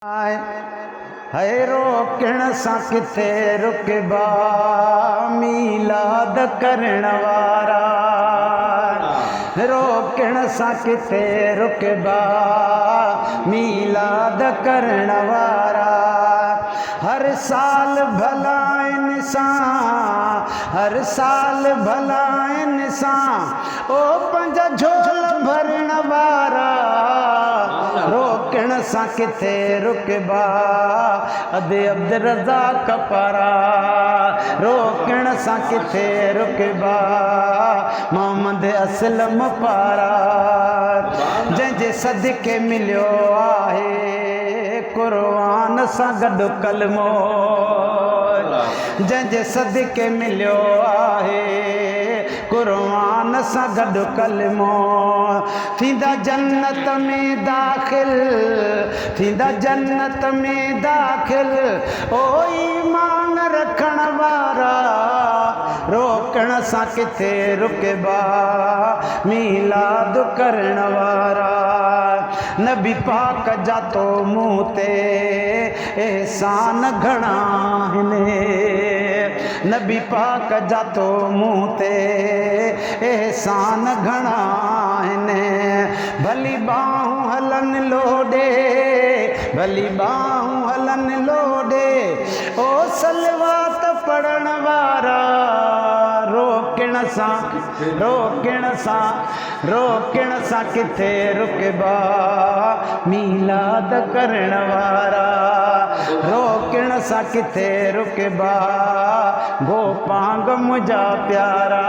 है रोकण सां किथे रुकबा मीलाद करण वारा। रोकण सां किथे रुकबा मीलाद करण वारा। हर साल भला इंसान, हर साल भला इंसान ओ पंज झोल भरण वारा। रोकण सां किथे रुकबा अदे अब्द रज़ाक पारा। रोकण सां किथे रुकबा मोहम्मद असलम पारा। जंहिंजे सदके मिलियो आहे क़ुरान सां गॾु कलमो। जंहिंजे सदके मिलियो आहे क़ुरान सां गॾु कलमो। थींदा जन्नत में दाख़िल, थींदा जन्नत में दाख़िल ओ ईमान रखण वारा। रोकण सां किथे रुकबा मीलाद करण वारा। नबी पाक जा तो मूं ते एहसान घणा आहिनि। नबी पाक जा तो मूं ते एहसान घणा आहिनि। भली बाहूं हलन लोॾे, भली बाहूं हलन लोॾे ओ सलवात पढ़ण वारा। रोकण सां, रोकण सां, रोकण सां किथे रुकबा मीलाद करण वारा। रोकण सां किथे रुकबा गो पांग मुंहिंजा प्यारा।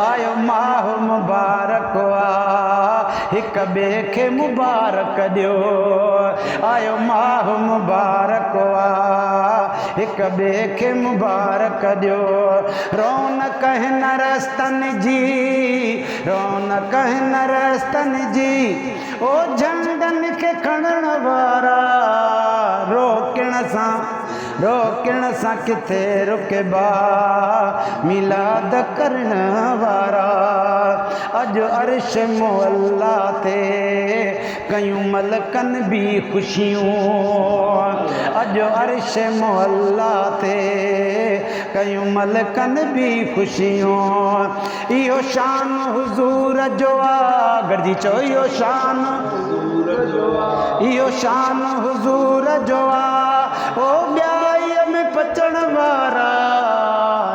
आयो माह मुबारक आ हिक ॿिए खे मुबारक ॾियो। आयो माह मुबारक आ हिक ॿिए खे मुबारक ॾियो। रौनक हिन रस्तनि जी, रौनक हिन रस्तनि जी ओ झंडनि खे खणण वारा। रोकण सां, रोकण सां किथे रुकबा मीलाद करण वारा। अॼु अर्श मुअल्ला ते कयूं मलकनि बि ख़ुशियूं। अॼु अर्श मुअल्ला ते कयूं मलकनि बि ख़ुशियूं। इहो शान हुज़ूर जो आहे, गॾिजी चओ इहो शान हुज़ूर जो आहे। इहो शान हुज़ूर जो आहे ओ ॿियाईअ में पचण वारा।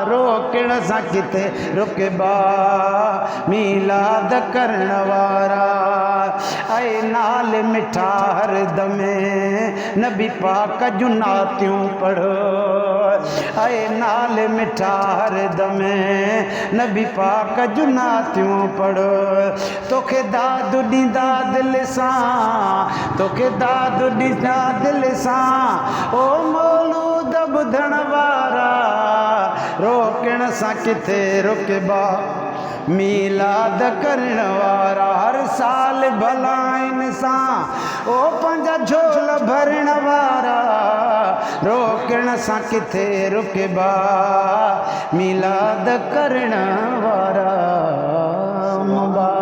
रोकण सां किथे रुकबा मीलाद करण वारा। ऐं नाल मिठा हर दमे नबी पाक जूं नातियूं पढ़ो। ऐं नाल मिठा हर दमे नबी पाक जूं नातियूं पढ़ो। तोखे दादु ॾींदा दिलि सां, तोखे दादु ॾींदा दिलि सां ओ मौलूद ॿुधण वारा। रोकण सां किथे रुकबा मीलाद करण वारा। हर साल भलाइनि सां ओ पंज झोल भरण वारा। रोकण सां किथे रुकबा मीलाद करण वारा। मुबारक